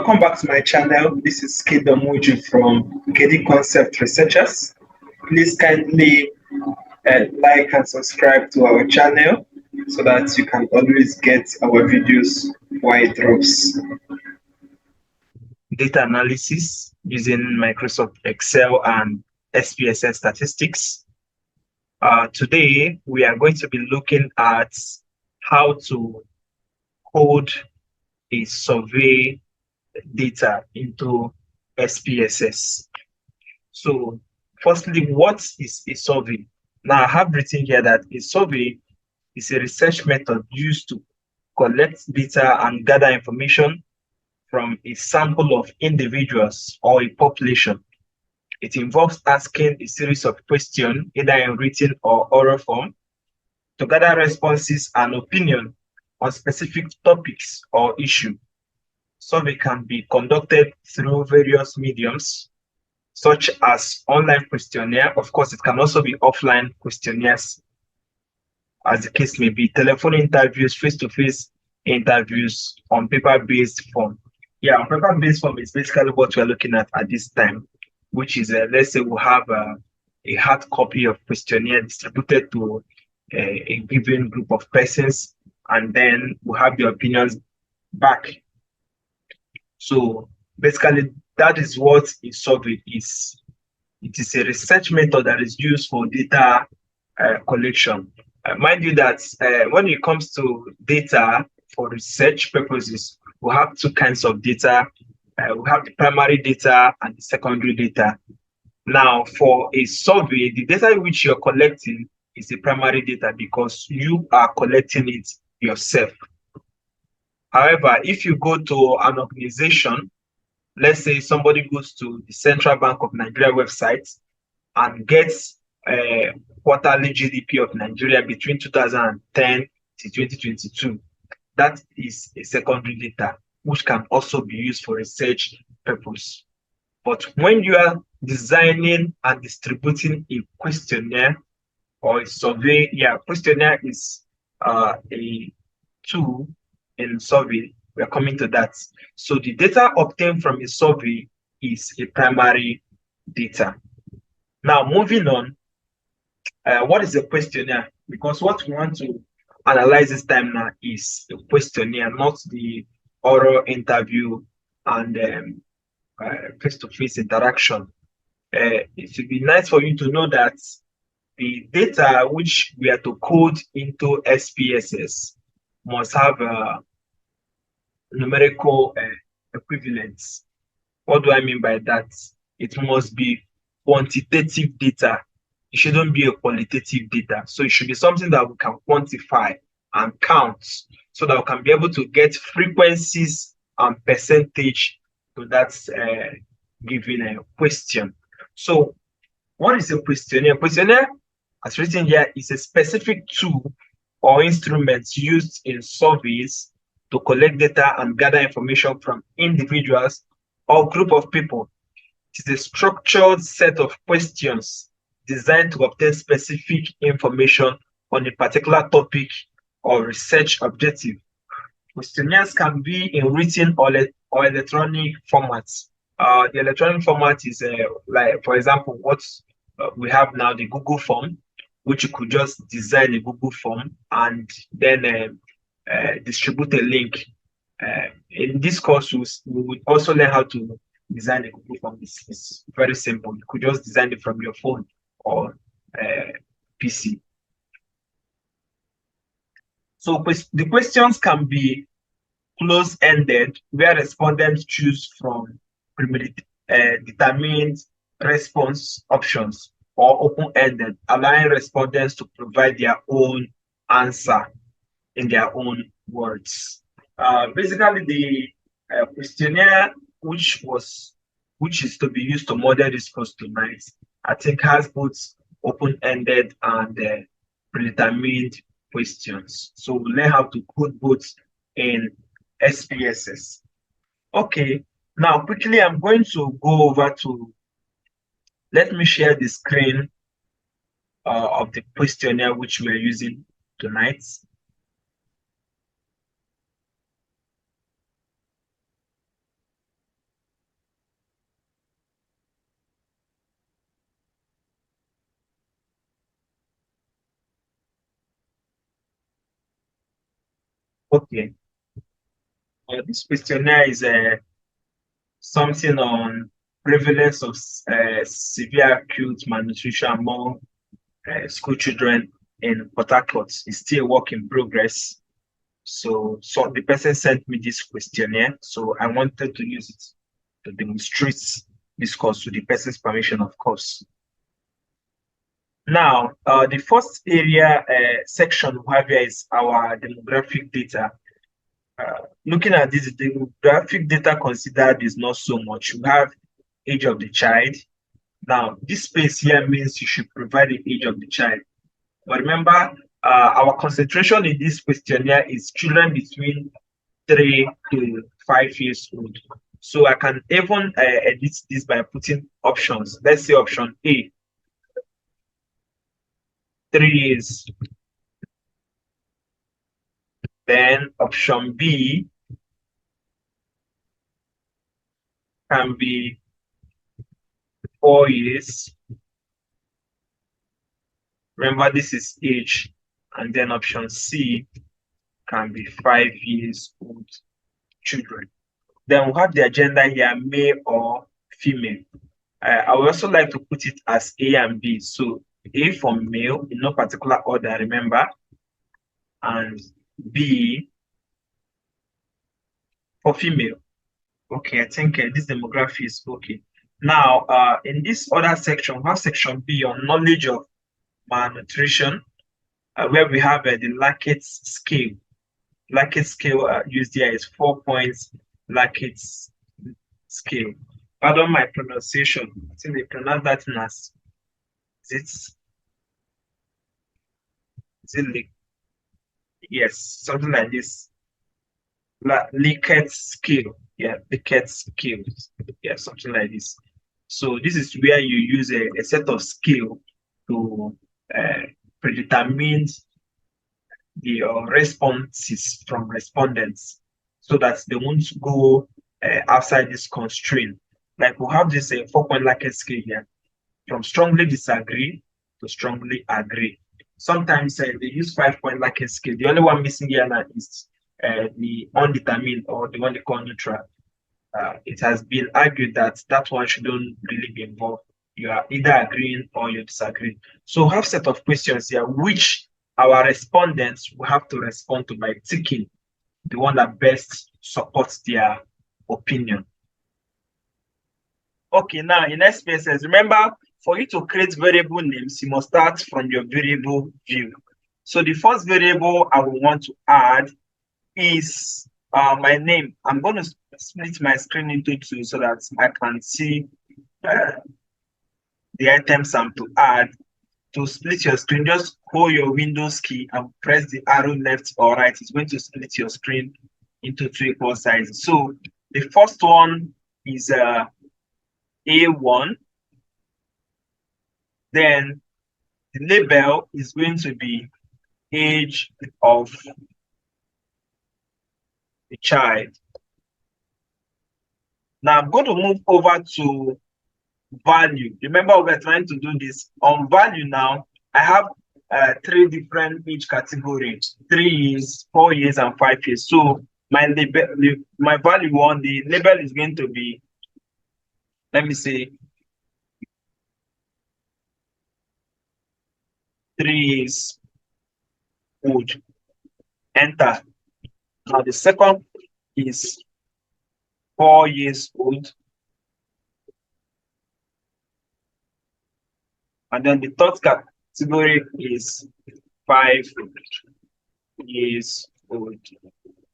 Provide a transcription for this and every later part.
Welcome back to my channel. This is Kidomuju from KD Concept Researchers. Please kindly like and subscribe to our channel so that you can always get our videos while it drops. Data analysis using Microsoft Excel and SPSS statistics. Today, we are going to be looking at how to code a survey data into SPSS. So, firstly, what is a survey? Now, I have written here that a survey is a research method used to collect data and gather information from a sample of individuals or a population. It involves asking a series of questions, either in written or oral form, to gather responses and opinion on specific topics or issues. Survey can be conducted through various mediums, such as online questionnaire. Of course, it can also be offline questionnaires, as the case may be, telephone interviews, face-to-face interviews on paper-based form. Yeah, on paper-based form is basically what we're looking at this time, which is, let's say we have a hard copy of questionnaire distributed to a given group of persons, and then we have the opinions back. So basically, that is what a survey is. It is a research method that is used for data collection. Mind you that when it comes to data for research purposes, we have two kinds of data. We have the primary data and the secondary data. Now, for a survey, the data which you're collecting is the primary data because you are collecting it yourself. However, if you go to an organization, let's say somebody goes to the Central Bank of Nigeria website and gets quarterly GDP of Nigeria between 2010 to 2022. That is a secondary data, which can also be used for research purpose. But when you are designing and distributing a questionnaire or a survey, questionnaire is a tool in survey. We are coming to that. So the data obtained from a survey is a primary data. Now, moving on, what is a questionnaire? Because what we want to analyze this time now is a questionnaire, not the oral interview and face-to-face interaction. It would be nice for you to know that the data which we are to code into SPSS must have numerical equivalence. What do I mean by that? It must be quantitative data. It shouldn't be a qualitative data. So it should be something that we can quantify and count so that we can be able to get frequencies and percentage to that given question. So what is a questionnaire? Questionnaire, as written here, is a specific tool or instrument used in surveys to collect data and gather information from individuals or group of people. It is a structured set of questions designed to obtain specific information on a particular topic or research objective. Questionnaires can be in written or electronic formats. The electronic format is like, for example, what we have now, the Google form, which you could just design a Google form and then distribute a link. In this course, we would also learn how to design a Google form. It's very simple. You could just design it from your phone or PC. So the questions can be close-ended, where respondents choose from determined response options, or open-ended, allowing respondents to provide their own answer in their own words. Basically, the questionnaire, which is to be used to model this course tonight, I think has both open-ended and predetermined questions. So we'll learn how to code both in SPSS. Okay, now quickly I'm going to go over to, let me share the screen of the questionnaire which we're using tonight. Okay. This questionnaire is something on prevalence of severe acute malnutrition among school children in Port Harcourt. It's still a work in progress. So the person sent me this questionnaire. So I wanted to use it to demonstrate this course with the person's permission, of course. Now, the first area section we have here is our demographic data. Looking at this, the demographic data considered is not so much. You have age of the child. Now, this space here means you should provide the age of the child. But remember, our concentration in this questionnaire is children between 3 to 5 years old. So I can even edit this by putting options. Let's say option A, 3 years. Then option B can be 4 years. Remember, this is age. And then option C can be 5 years old children. Then we have their gender here, male or female. I would also like to put it as A and B. So A for male in no particular order, remember, and B for female. Okay, I think this demography is okay. Now, in this other section, we have section B on knowledge of malnutrition, where we have the Lackett scale. Lackett scale used here is 4 points Lackett scale. Pardon my pronunciation. I think they pronounce that as is it yes, something like this. Likert scale. Yeah, Likert scale. Yeah, something like this. So this is where you use a set of scale to predetermine the responses from respondents so that they won't go outside this constraint. Like we have this 4-point Likert scale here, from strongly disagree to strongly agree. Sometimes they use 5-point Likert scale. The only one missing here now is the undetermined, or the one they call neutral. It has been argued that that one shouldn't really be involved. You are either agreeing or you disagree. So we have a set of questions here which our respondents will have to respond to by ticking the one that best supports their opinion. Okay, now in SPSS, remember, for you to create variable names, you must start from your variable view. So the first variable I will want to add is my name. I'm going to split my screen into two so that I can see the items I'm to add. To split your screen, just hold your Windows key and press the arrow left or right. It's going to split your screen into two equal sizes. So the first one is A1. Then the label is going to be age of the child. Now I'm going to move over to value. Remember, we're trying to do this on value. Now I have 3 different age categories: 3 years, 4 years, and 5 years. So my label, my value one, the label is going to be, let me say, 3 years old. Enter. Now the second is 4 years old. And then the third category is 5 years old.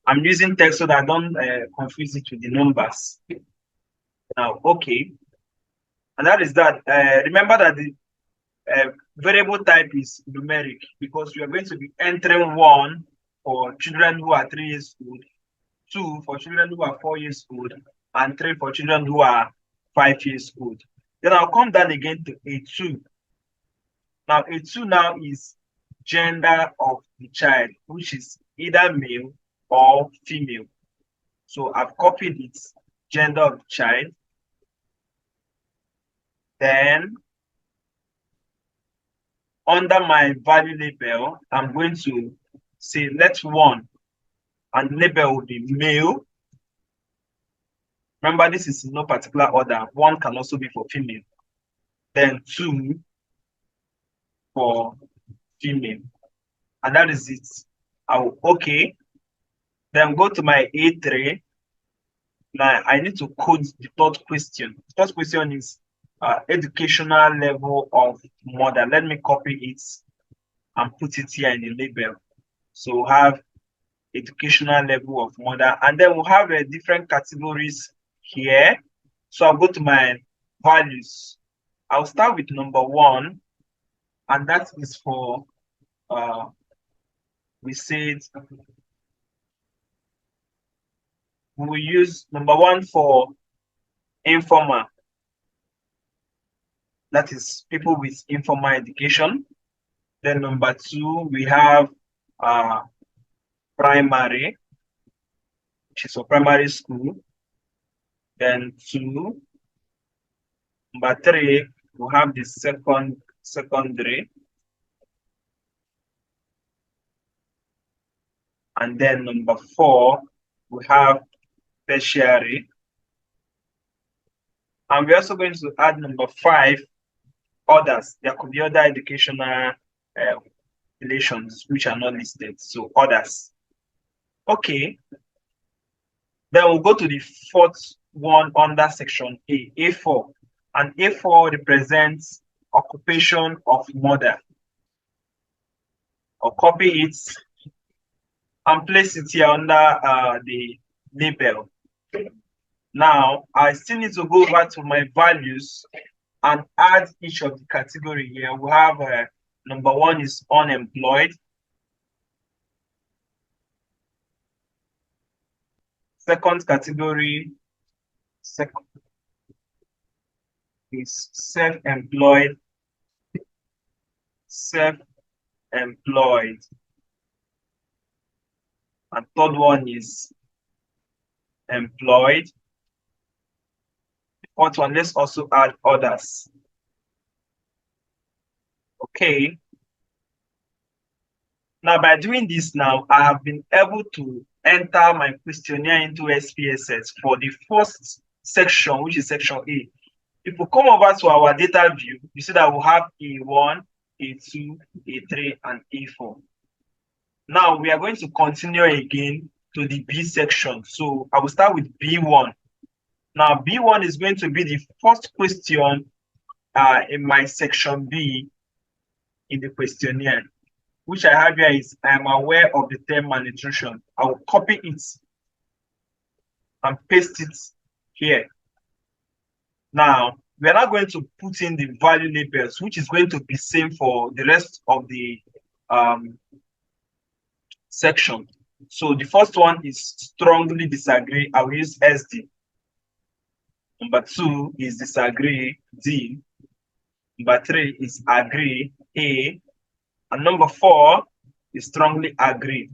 I'm using text so that I don't confuse it with the numbers. Now, okay. And that is that. Remember that the variable type is numeric because we are going to be entering 1 for children who are 3 years old, 2 for children who are 4 years old, and 3 for children who are 5 years old. Then I'll come down again to A2. Now, A2 now is gender of the child, which is either male or female. So I've copied its gender of the child. Then under my value label, I'm going to say let 1 and label will be male. Remember, this is in no particular order. 1 can also be for female. Then 2 for female. And that is it. I'll okay. Then go to my A3. Now I need to code the third question. The third question is educational level of mother. Let me copy it and put it here in the label. So we'll have educational level of mother, and then we'll have different categories here. So I'll go to my values. I'll start with number 1, and that is for we said we will use number 1 for informal. That is people with informal education. Then number 2, we have primary, which is for primary school. Then 2, number 3, we have the secondary. And then number 4, we have tertiary. And we're also going to add number 5, others. There could be other educational relations which are not listed. So others. Okay. Then we'll go to the fourth one under section A, A4. And A4 represents occupation of mother. I'll copy it and place it here under the label. Now, I still need to go over to my values and add each of the category here. We have number 1 is unemployed. Second category is self-employed. Self-employed. And third one is employed. Fourth one, let's also add others. Okay. Now, by doing this now, I have been able to enter my questionnaire into SPSS for the first section, which is section A. If we come over to our data view, you see that we'll have A1, A2, A3, and A4. Now, we are going to continue again to the B section. So I will start with B1. Now, B1 is going to be the first question in my section B in the questionnaire, which I have here is, I am aware of the term malnutrition. I will copy it and paste it here. Now, we are now going to put in the value labels, which is going to be same for the rest of the section. So the first one is strongly disagree. I will use SD. Number 2 is disagree, D. Number 3 is agree, A. And number 4 is strongly agree.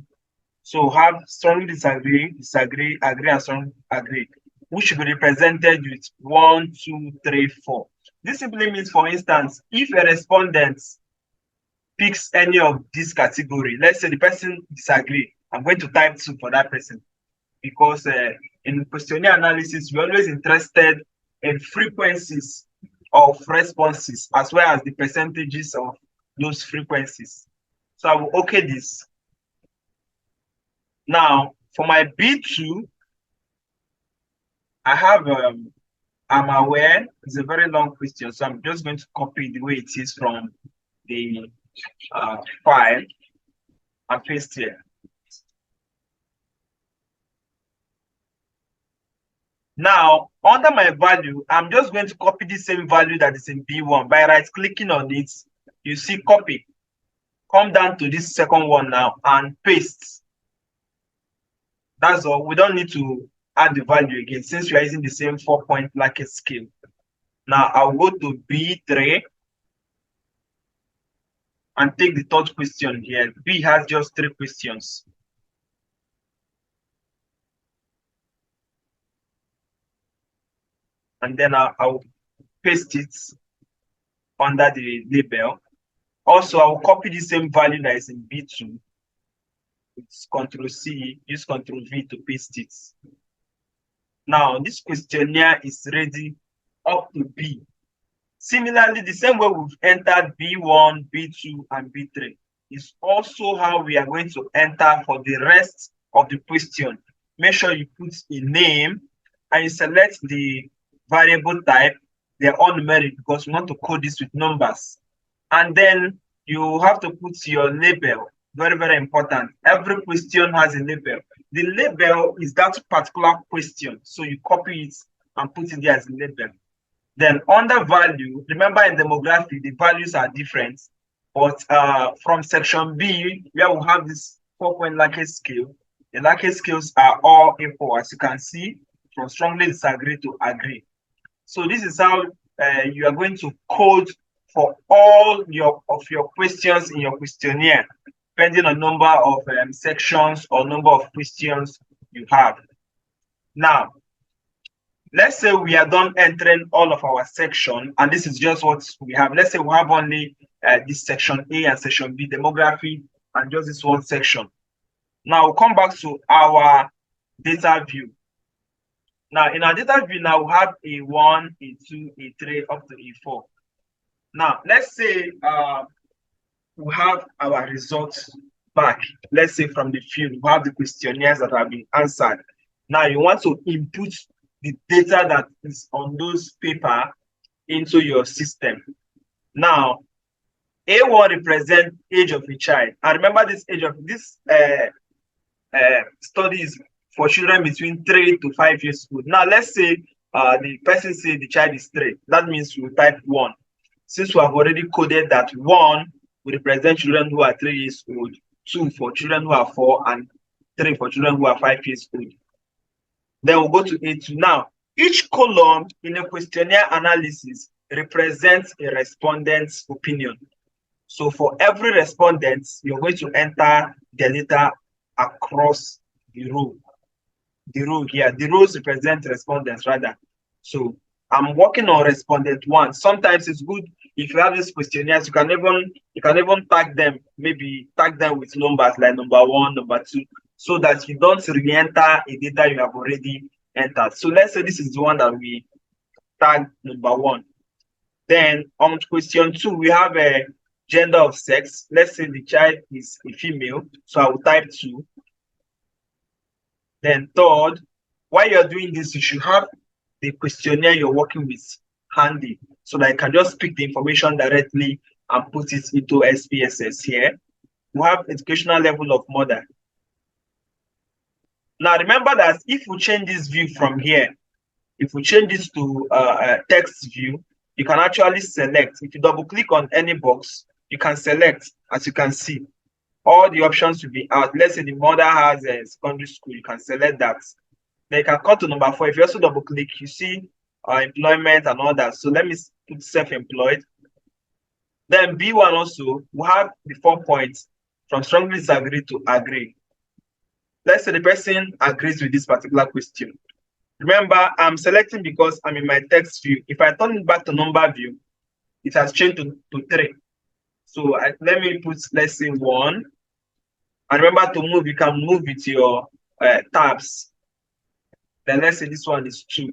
So have strongly disagree, disagree, agree, and strongly agree, which should be represented with 1, 2, 3, 4. This simply means, for instance, if a respondent picks any of this category, let's say the person disagree, I'm going to type 2 for that person, because in questionnaire analysis, we're always interested in frequencies of responses as well as the percentages of those frequencies. So I will okay this. Now, for my B2, I have I'm aware. It's a very long question, so I'm just going to copy the way it is from the file and paste here. Now, under my value, I'm just going to copy the same value that is in B1 by right-clicking on it. You see copy. Come down to this second one now and paste. That's all. We don't need to add the value again since we are using the same 4-point bracket scale. Now, I'll go to B3 and take the third question here. B has just 3 questions. And then I'll paste it under the label. Also, I'll copy the same value that is in B2 It's Control C, use Control V to paste it. Now, this questionnaire is ready up to B. Similarly, the same way we've entered B1, B2, and B3 is also how we are going to enter for the rest of the question. Make sure you put a name and you select the variable type. They're all numeric because we want to code this with numbers. And then you have to put your label. Very, very important. Every question has a label. The label is that particular question. So you copy it and put it there as a label. Then under value, remember in demography, the values are different. But from section B, where we have this 4-point Likert scale, the Likert scales are all equal, as you can see, from strongly disagree to agree. So this is how you are going to code for all of your questions in your questionnaire, depending on number of sections or number of questions you have. Now, let's say we are done entering all of our section, and this is just what we have. Let's say we have only this section A and section B, demography, and just this one section. Now we'll come back to our data view. Now in our data view, now we have A1, A2, A3, up to A4. Now let's say we have our results back. Let's say from the field, we have the questionnaires that have been answered. Now you want to input the data that is on those paper into your system. Now, A1 represents age of a child. And remember this age of this study is for children between 3 to 5 years old. Now, let's say the person say the child is 3. That means we type 1. Since we have already coded that 1 will represent children who are 3 years old, 2 for children who are 4, and 3 for children who are 5 years old. Then we'll go to A2. Now, each column in a questionnaire analysis represents a respondent's opinion. So for every respondent, you're going to enter the data across the row. The row here, the rows represent respondents rather. So I'm working on respondent 1. Sometimes it's good if you have these questionnaires, you can even tag them, maybe tag them with numbers like number 1, number 2, so that you don't re-enter a data you have already entered. So let's say this is the one that we tag number 1. Then on question 2, we have a gender of sex. Let's say the child is a female, so I will type 2. Then third, while you're doing this, you should have the questionnaire you're working with handy, so that you can just pick the information directly and put it into SPSS here. We have educational level of mother. Now remember that if we change this view from here, if we change this to text view, you can actually select. If you double click on any box, you can select. As you can see, all the options will be out. Let's say the mother has a secondary school, you can select that. Then you can come to number 4. If you also double click, you see employment and all that. So let me put self-employed. Then B1 also, we have the 4 points from strongly disagree to agree. Let's say the person agrees with this particular question. Remember, I'm selecting because I'm in my text view. If I turn it back to number view, it has changed to 3. So let me put, let's say 1. And remember to move, you can move with your tabs. Then let's say this one is 2.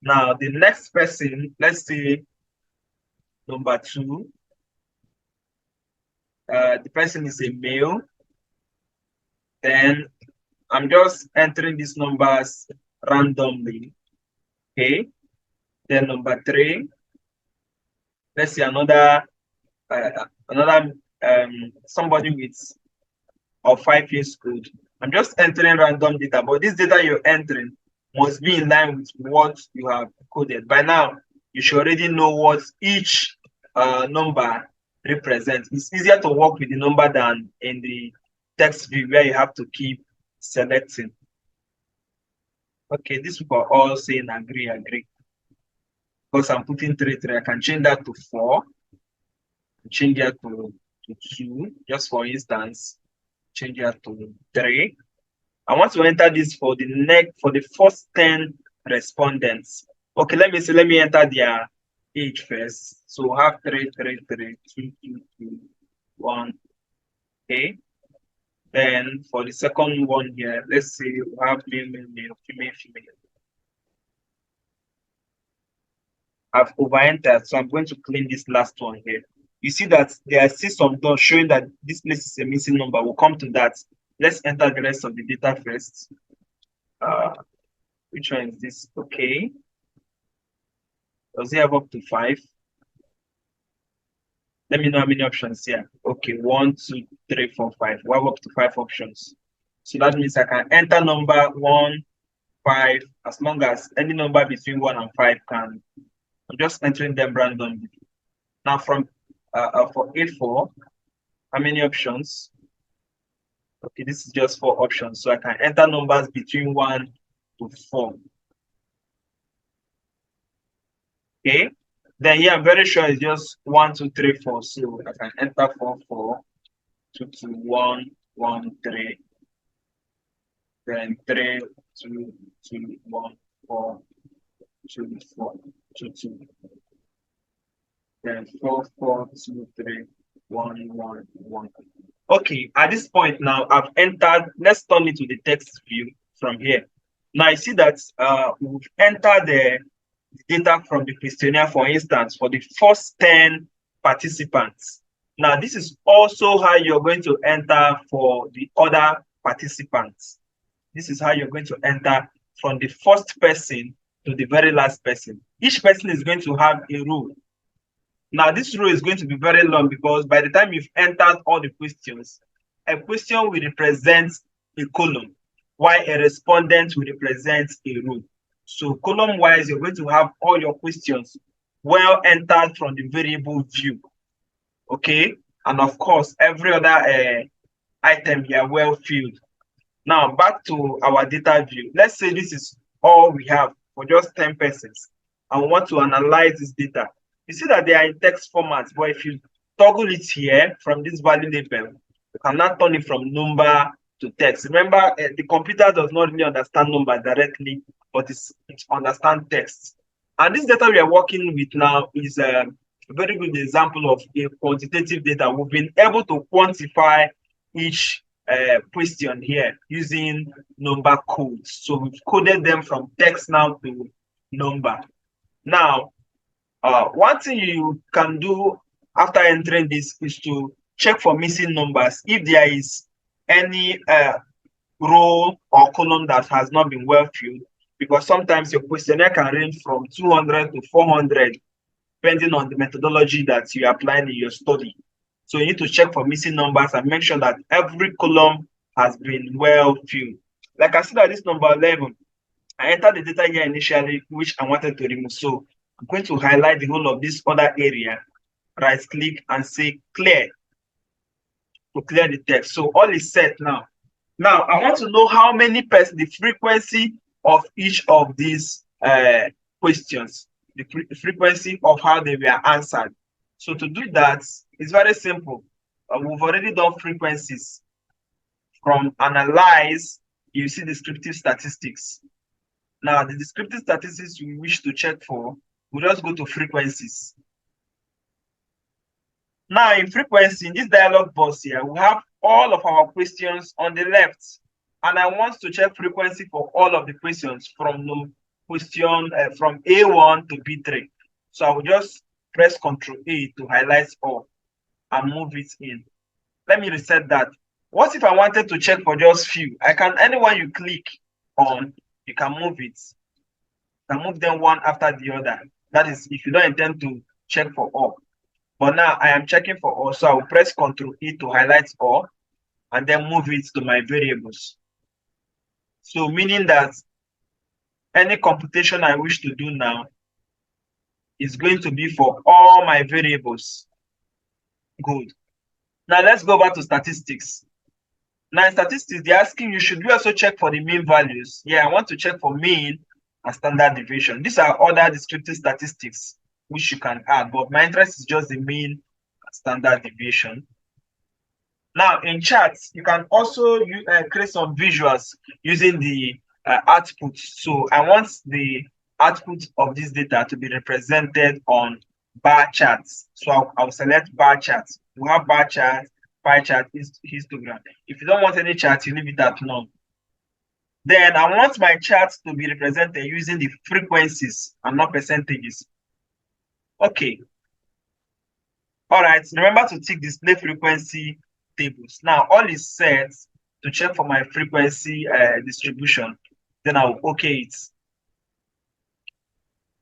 Now the next person, let's say number 2. The person is a male. Then I'm just entering these numbers randomly. Okay. Then number 3. Let's see another somebody with of 5 years old. I'm just entering random data, but this data you're entering must be in line with what you have coded. By now, you should already know what each number represents. It's easier to work with the number than in the text view where you have to keep selecting. Okay, these people are all saying agree. Because I'm putting 3, I can change that to 4. Change that to 2, just for instance. Change that to 3. I want to enter this for the first 10 respondents. Okay, let me enter their age first. So we have 3, 3, 3, 2, 2, 2, 1. Okay. Then for the second one here, let's say we have male, male, male, female, female. I've over-entered, so I'm going to clean this last one here. You see that there are still some dots showing that this place is a missing number. We'll come to that. Let's enter the rest of the data first. Which one is this? Okay. Does it have up to 5? Let me know how many options here. Okay, 1, 2, 3, 4, 5. We have up to 5 options. So that means I can enter number 1, 5, as long as any number between 1 and 5 can. I'm just entering them randomly. Now from for A4, how many options? Okay, this is just 4 options. So I can enter numbers between 1 to 4. Okay. Then here I'm very sure it's just 1, 2, 3, 4. So I can enter 4, 4, 2, 2, 1, 1, 3. Then 3, 2, 2, 1, 4, 2, 4, 2, 2. Then 4, 4, 2, 3, 1, 1, 1. Okay, at this point now, I've entered. Let's turn it to the text view from here. Now I see that we've entered the data from the questionnaire, for instance, for the first 10 participants. Now, this is also how you're going to enter for the other participants. This is how you're going to enter from the first person to the very last person. Each person is going to have a rule. Now, this row is going to be very long because by the time you've entered all the questions, a question will represent a column, while a respondent will represent a row. So column-wise, you're going to have all your questions well entered from the variable view. Okay? And of course, every other item here well filled. Now, back to our data view. Let's say this is all we have for just 10 persons, and we want to analyze this data. You see that they are in text formats, but if you toggle it here from this value label, you cannot turn it from number to text. Remember, the computer does not really understand number directly, but it understands text. And this data we are working with now is a very good example of a quantitative data. We've been able to quantify each question here using number codes. So we've coded them from text now to number. Now, one thing you can do after entering this is to check for missing numbers if there is any row or column that has not been well filled, because sometimes your questionnaire can range from 200 to 400 depending on the methodology that you apply in your study. So you need to check for missing numbers and make sure that every column has been well filled. Like I see that this number 11, I entered the data here initially, which I wanted to remove. So I'm going to highlight the whole of this other area, right click and say clear to clear the text. So all is set now. Now I want to know how many persons, the frequency of each of these questions, the frequency of how they were answered. So to do that, it's very simple. We've already done frequencies. From analyze, you see descriptive statistics. Now, the descriptive statistics we wish to check for, we just go to frequencies. Now, in frequency, in this dialog box here, we have all of our questions on the left. And I want to check frequency for all of the questions from from A1 to B3. So I will just press Ctrl A to highlight all and move it in. Let me reset that. What if I wanted to check for just few? I can, anyone you click on, you can move it. You can move them one after the other. That is if you don't intend to check for all. But now I am checking for all, so I will press Ctrl E to highlight all and then move it to my variables. So meaning that any computation I wish to do now is going to be for all my variables. Good. Now let's go back to statistics. Now in statistics, they're asking you, should we also check for the mean values? Yeah, I want to check for mean and standard deviation. These are other descriptive statistics which you can add, but my interest is just the mean and standard deviation. Now in charts, you can also create some visuals using the output. So I want the output of this data to be represented on bar charts. So I'll select bar charts. We have bar charts pie chart, histogram. If you don't want any chart, you leave it at none. Then I want my chart to be represented using the frequencies and not percentages. Okay. All right. Remember to tick display frequency tables. Now all is set to check for my frequency distribution. Then I'll okay it.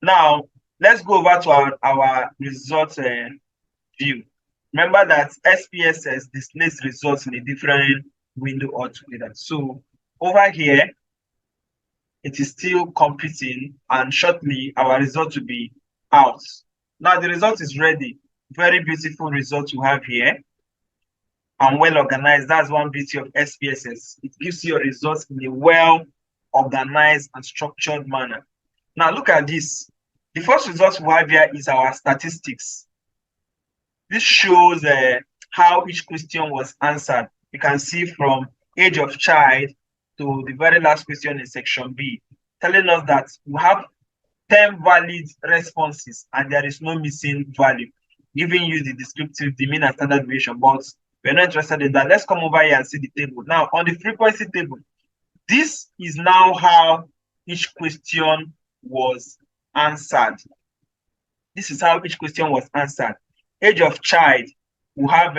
Now let's go over to our result view. Remember that SPSS displays results in a different window altogether. So over here, it is still computing, and shortly our result will be out. Now the result is ready. Very beautiful result you have here, and well organized. That's one beauty of SPSS. It gives you your results in a well organized and structured manner. Now look at this. The first result we have here is our statistics. This shows how each question was answered. You can see from age of child to the very last question in section B, telling us that we have 10 valid responses and there is no missing value, giving you the descriptive, the mean and standard deviation. But we're not interested in that. Let's come over here and see the table. Now, on the frequency table, this is now how each question was answered. This is how each question was answered. Age of child, we have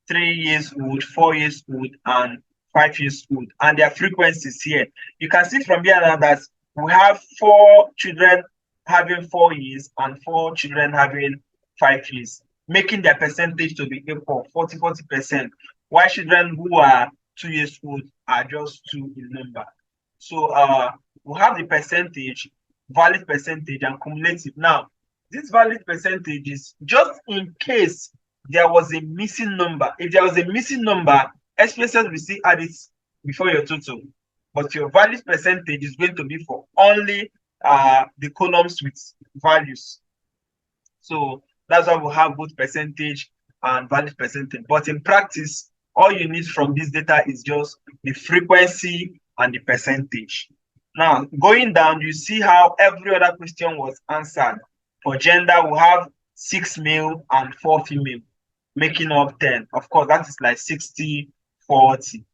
3 years old, 4 years old, and 5 years old, and their frequencies here. You can see from here now that we have 4 children having 4 years and 4 children having 5 years, making their percentage to be equal, 40%, while children who are 2 years old are just 2 in number. So we have the percentage, valid percentage, and cumulative. Now, this valid percentage is just in case there was a missing number. If there was a missing number, SPSS will still add it before your total. But your valid percentage is going to be for only the columns with values. So that's why we have both percentage and valid percentage. But in practice, all you need from this data is just the frequency and the percentage. Now, going down, you see how every other question was answered. For gender, we have 6 male and 4 female, making up 10. Of course, that is like 60-40.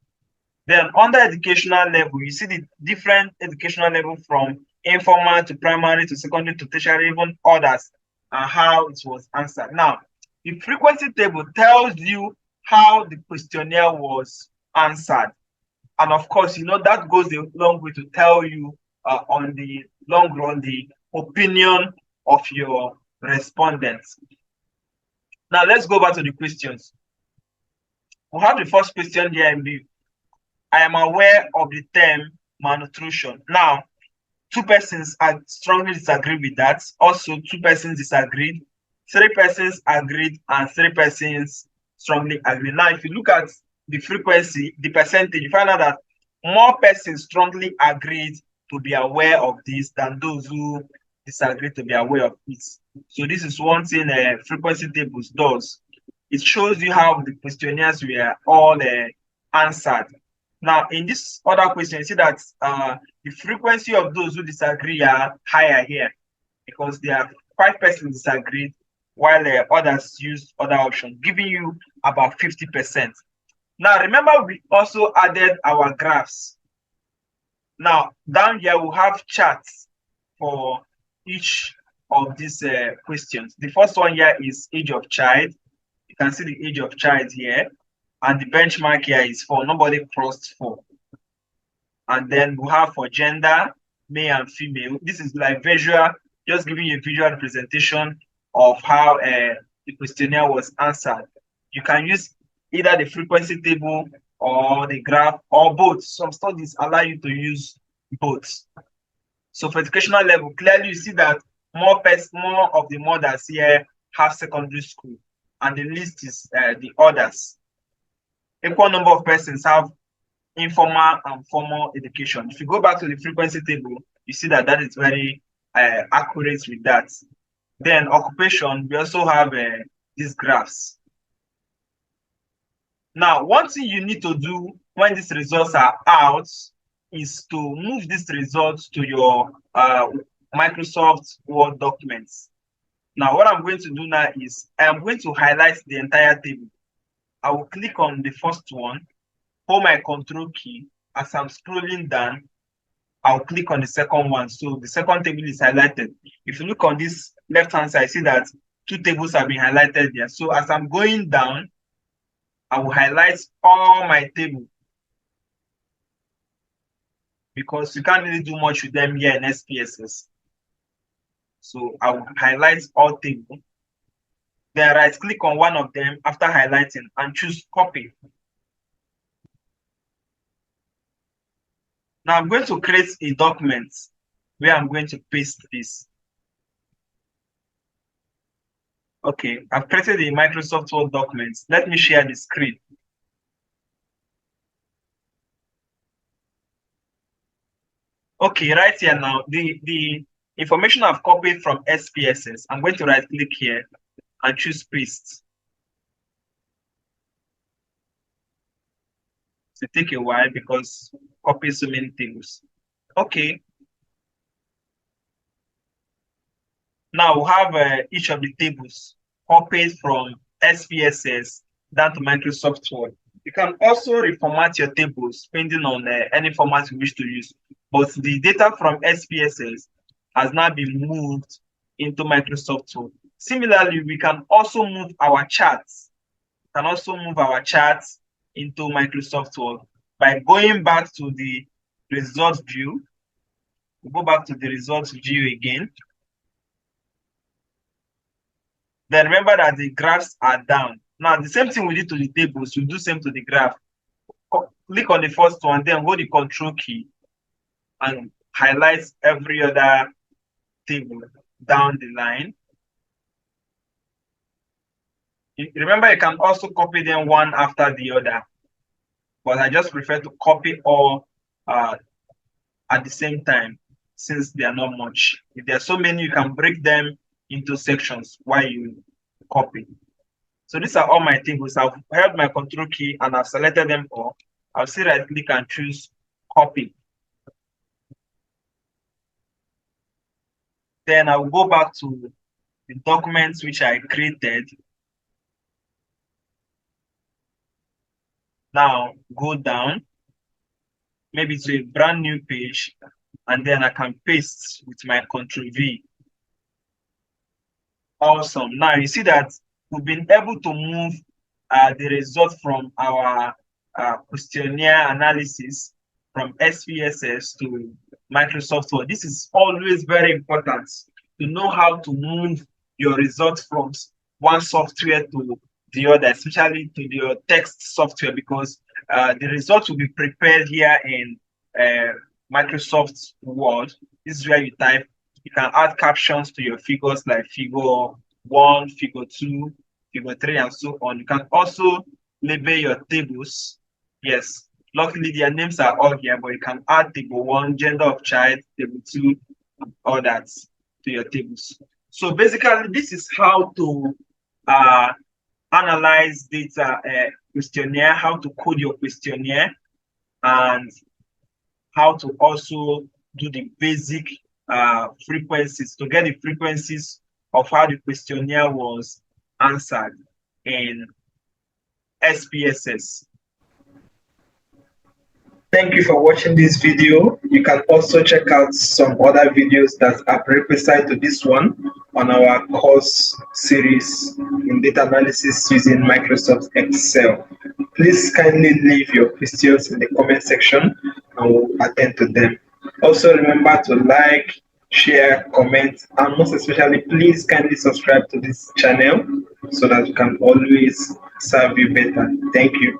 Then under educational level, you see the different educational level from informal to primary to secondary to tertiary, even others, and how it was answered. Now, the frequency table tells you how the questionnaire was answered. And of course, you know, that goes a long way to tell you on the long run, the opinion of your respondents. Now, let's go back to the questions. We have the first question here in view. I am aware of the term malnutrition. Now, 2 persons strongly disagree with that. Also, 2 persons disagreed, 3 persons agreed, and 3 persons strongly agreed. Now, if you look at the frequency, the percentage, you find out that more persons strongly agreed to be aware of this than those who disagree to be aware of it. So this is one thing frequency tables does. It shows you how the questionnaires were all answered. Now, in this other question, you see that the frequency of those who disagree are higher here because there are 5 persons disagreed, while others used other options, giving you about 50%. Now, remember, we also added our graphs. Now, down here, we have charts for each of these questions. The first one here is age of child. You can see the age of child here. And the benchmark here is 4. Nobody crossed 4. And then we have for gender, male and female. This is like visual, just giving you a visual representation of how the questionnaire was answered. You can use either the frequency table or the graph or both. Some studies allow you to use both. So for educational level, clearly you see that more of the mothers here have secondary school, and the least is the others. Equal number of persons have informal and formal education. If you go back to the frequency table, you see that that is very accurate with that. Then occupation, we also have these graphs. Now, one thing you need to do when these results are out is to move these results to your Microsoft Word documents. Now, what I'm going to do now is I am going to highlight the entire table. I will click on the first one, hold my control key. As I'm scrolling down, I'll click on the second one. So the second table is highlighted. If you look on this left hand side, see that two tables have been highlighted there. So as I'm going down, I will highlight all my tables because you can't really do much with them here in SPSS. So I will highlight all tables. Then right click on one of them after highlighting and choose copy. Now I'm going to create a document where I'm going to paste this. Okay, I've created a Microsoft Word document. Let me share the screen. Okay, right here now, the information I've copied from SPSS, I'm going to right click here and choose paste. It will take a while because copy so many tables. Okay. Now we have each of the tables copied from SPSS down to Microsoft Word. You can also reformat your tables depending on any format you wish to use. But the data from SPSS has now been moved into Microsoft Word. Similarly, we can also move our charts. We can also move our charts into Microsoft Word by going back to the results view. We'll go back to the results view again. Then remember that the graphs are down. Now, the same thing we did to the tables, we do same to the graph. Click on the first one, then hold the control key and highlight every other table down the line. Remember, you can also copy them one after the other, but I just prefer to copy all at the same time since they are not much. If there are so many, you can break them into sections while you copy. So these are all my tables. I've held my control key and I've selected them all. I'll still right click and choose copy. Then I'll go back to the documents which I created. Now go down, maybe to a brand new page, and then I can paste with my Ctrl V. Awesome. Now you see that we've been able to move the result from our questionnaire analysis from SPSS to Microsoft Word. This is always very important to know how to move your results from one software to the other, especially to your text software, because the results will be prepared here in Microsoft Word. This is where you type. You can add captions to your figures like figure 1, figure 2, figure 3, and so on. You can also label your tables. Yes, luckily their names are all here, but you can add table 1, gender of child, table 2, all that to your tables. So basically, this is how to analyze data questionnaire, how to code your questionnaire, and how to also do the basic frequencies to get the frequencies of how the questionnaire was answered in SPSS. Thank you for watching this video. You can also check out some other videos that are prerequisite to this one on our course series in data analysis using Microsoft Excel. Please kindly leave your questions in the comment section and we'll attend to them. Also remember to like, share, comment, and most especially, please kindly subscribe to this channel so that we can always serve you better. Thank you.